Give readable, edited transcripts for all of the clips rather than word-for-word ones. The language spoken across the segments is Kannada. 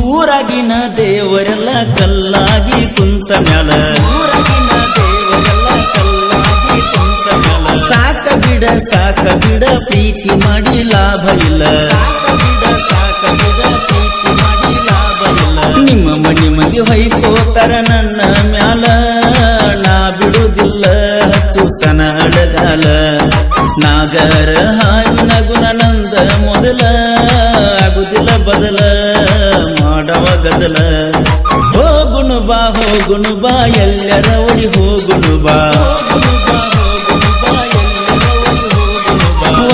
ಊರಾಗಿನ ದೇವರೆಲ್ಲ ಕಲ್ಲಾಗಿ ಕುಂತ ಮ್ಯಾಲ ಸಾಕ ಬಿಡ ಪ್ರೀತಿ ಮಾಡಿ ಲಾಭ ಇಲ್ಲ ನಿಮ್ಮ ಮನಿ ಮಂದಿ ಹೊಯ್ಕೋತರ ನನ್ನ ಮ್ಯಾಲ ನಾ ಬಿಡುವುದಿಲ್ಲ ಹಚ್ಚುತನ ಅಡಗಾಲ ನಾಗರ ಹಾವಿನ ಗುಣನಂದ ಮೊದಲ ಆಗುದಿಲ್ಲ ಬದಲ ಮಾಡವ ಗದಲ ಹೋಗುಣು ಬಾ ಎಲ್ಲರ ಒಡಿ ಹೋಗುಣು ಬಾ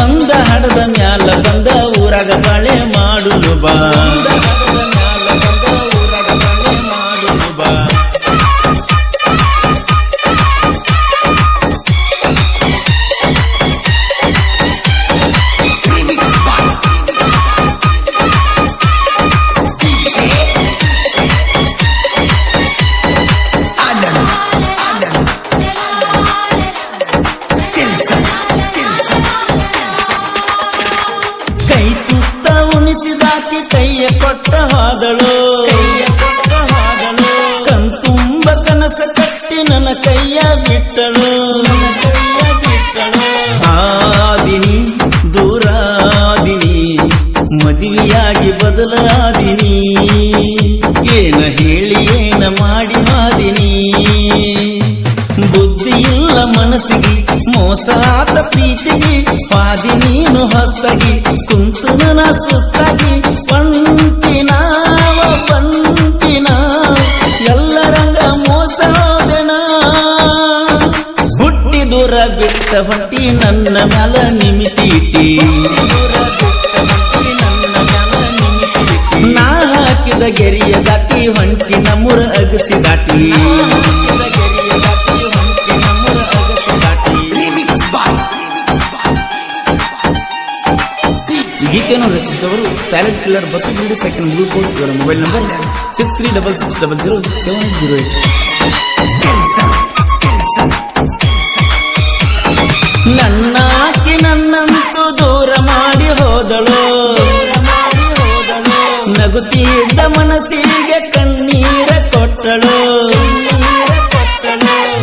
ಒಂದ ಹಡದ ಮ್ಯಾಲ ಬಂದ ಊರಾಗ ಬಾಳೆ ಮಾಡುನು ಬಾ ಕೈಯ ಕೊಟ್ಟ ಹಾದಳು ಕಣ್ತುಂಬ ಕನಸ ಕಟ್ಟಿ ನನ್ನ ಕೈಯ ಬಿಟ್ಟಳು ಆದಿನಿ ದೂರಾದಿನಿ ಮದುವೆಯಾಗಿ ಬದಲಾದಿನಿ ಏನ ಹೇಳಿ ಏನ ಮಾಡಿ ಮಾದಿನಿ ಬುದ್ಧಿ ಇಲ್ಲ ಮನಸ್ಸಿಗೆ ಮೋಸಾದ ಪ್ರೀತಿಗೆ ಪಾದಿ ನೀನು ಹೊಸ್ತಾಗಿ ಕುಂತು ನನ್ನ ಸುಸ್ತಾಗಿ ಪಂಟಿನ ಎಲ್ಲರಂಗ ಮೋಸ ಹೋದೆನ ಹುಟ್ಟಿ ದೂರ ಬಿಟ್ಟ ಹೊಟ್ಟಿ ನನ್ನ ಮ್ಯಾಲ ನಿಮಿತೀಟಿ ನಾ ಹಾಕಿದ ಗೆರಿಯ ದಾಟಿ ಹೊಂಟಿ ನಮ್ಮೂರ ಅಗಸಿ ದಾಟಿ ಗೀತೆಯನ್ನು ರಚಿಸಿದವರು ಸೈಲೆಂಟ್ ಕಿಲ್ಲರ್ ಬಸವಗುಡಿ ಸೆಕೆಂಡ್ ಬ್ಲೂಕೋಟ್. ಇವರ ಮೊಬೈಲ್ ನಂಬರ್ 6366007808. ನನ್ನಾಕಿ ನನ್ನಂತೂ ದೂರ ಮಾಡಿ ಹೋದಳು ನಗುತ್ತಿದ್ದ ಮನಸ್ಸಿಗೆ ಕಣ್ಣೀರ ಕೊಟ್ಟಳು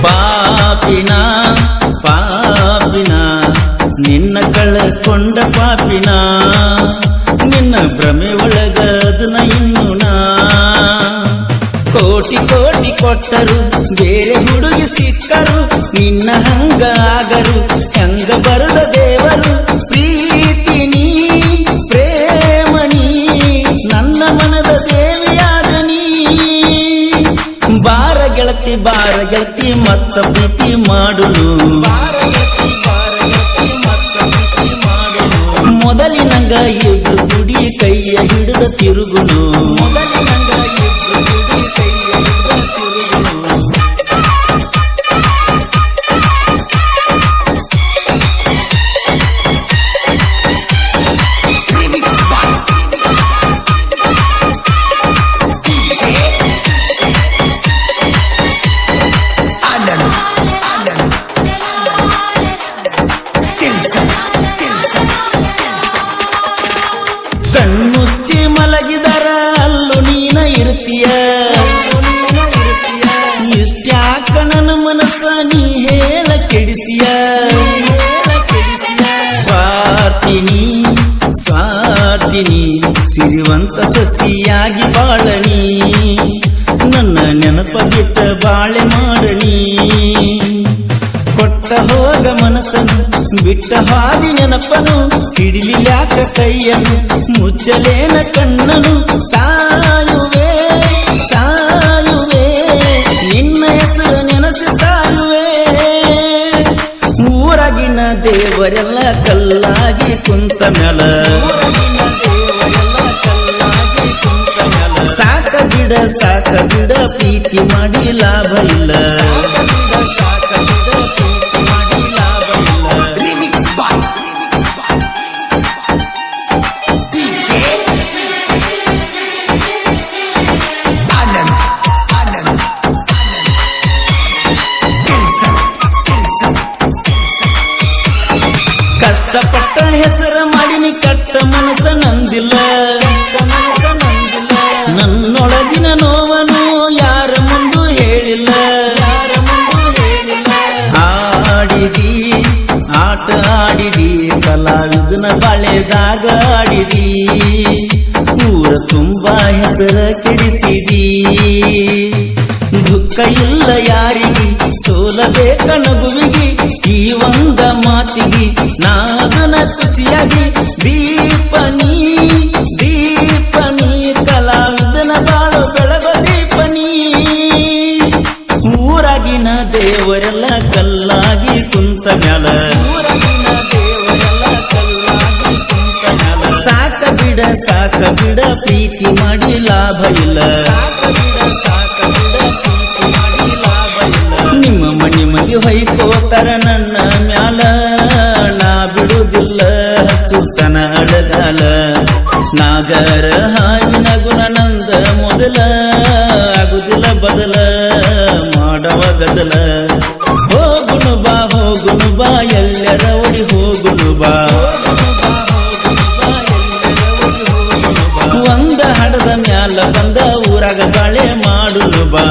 ಪಾಪಿನ ನಿನ್ನ ಕಳಕೊಂಡ ಪಾಪಿನ ನಿನ್ನ ಭ್ರಮೆ ಒಳಗದನ ಇನ್ನು ನಾ ಕೋಟಿ ಕೊಟ್ಟರು ಬೇರೆ ಹುಡುಗಿ ಸಿಕ್ಕರು ನಿನ್ನ ಹಂಗ ಆಗರು ಹೆಂಗ ಬರದ ದೇವರು ಪ್ರೀತಿನಿ ಪ್ರೇಮನಿ ನನ್ನ ಮನದ ದೇವಿಯಾದನಿ ಬಾರ ಗೆಳತಿ ಮತ್ತ ಪ್ರೀತಿ ಮಾಡುನು ಮೊದಲಿನಂಗ ಇಬ್ರು ಗುಡಿ ಕೈಯ ಹಿಡಿದ ತಿರುಗುನು ಕಣ್ಣುಚ್ಚಿ ಮಲಗಿದರ ಅಲ್ಲು ನೀನ ಇರ್ತೀಯ ಇಷ್ಟ್ಯಾಕ ನನ್ನ ಮನಸ್ಸ ನೀ ಹೇಳ ಕೆಡಿಸಿಯ ಸ್ವಾರ್ಥಿನಿ ಸಿರಿವಂತ ಸಸಿಯಾಗಿ ಬಾಳನಿ ನನ್ನ ನೆನಪ ಬಿಟ್ಟ ಬಾಳೆ ಮಾಡಣಿ ಕೊಟ್ಟ ಹೋಗ ಮನಸ್ಸನು ಬಿಟ್ಟ ಹಾದಿ ನೆನಪನು ಹಿಡಿಲಿಲ್ಯಾಕ ಕೈಯನು ಮುಚ್ಚಲೇನ ಕಣ್ಣನು ಸಾಯುವೆ ನಿನ್ನ ಹೆಸರು ನೆನಸಿ ಸಾಯುವೆ ಊರಾಗಿನ ದೇವರೆಲ್ಲ ಕಲ್ಲಾಗಿ ಕುಂತ ಮ್ಯಾಲ ಸಾಕ ಬಿಡ ಪ್ರೀತಿ ಮಾಡಿ ಲಾಭ ಇಲ್ಲ ಕಷ್ಟಪಟ್ಟ ಹೆಸರು ಮಾಡಿ ಉದನ ಬಾಳೆದಾಗ ಆಡಿದಿ ಊರ ತುಂಬಾ ಹೆಸರ ಕೆಡಿಸಿದಿ ದುಃಖ ಇಲ್ಲ ಯಾರಿಗೆ ಸೋಲಬೇಕ ನಗುವಿಗೆ ಈ ಒಂದ ಮಾತಿಗೆ ನಾದನ ಖುಷಿಯಾಗಿ ದೀಪನಿ ದೀಪನಿ ಕಲಾವಿದನ ಬಾಳು ಬೆಳಗೋ ದೀಪನಿ ಊರಾಗಿನ ದೇವರೆಲ್ಲ ಕಲ್ಲಾಗಿ ಕುಂತ ಮ್ಯಾಲ ಸಾಕ ಬಿಡ ಪ್ರೀತಿ ಮಾಡಿ ಲಾಭ ಇಲ್ಲ ನಿಮ್ಮ ಮನಿ ಮಗಿ ಹೊಯ್ಕೋತರ ನನ್ನ ಮ್ಯಾಲ ನಾ ಬಿಡುವುದಿಲ್ಲ ಹಚ್ಚುತನ ಅಡಗಾಲ ನಾಗರ ಹಾವಿನ ಗುಣ ನಂದ ಮೊದಲ ಆಗುದಿಲ್ಲ ಬದಲ ಮಾಡವ ಗದಲ ಹೋಗುನು ಬಾ ಎಲ್ಲರ ಒಡಿ ಹೋಗುನು ಬಾ ಒಂದ ಹಡದ ಮ್ಯಾಲ ಬಂದ ಊರಾಗ ಬಾಳೆ ಮಾಡುನು ಬಾ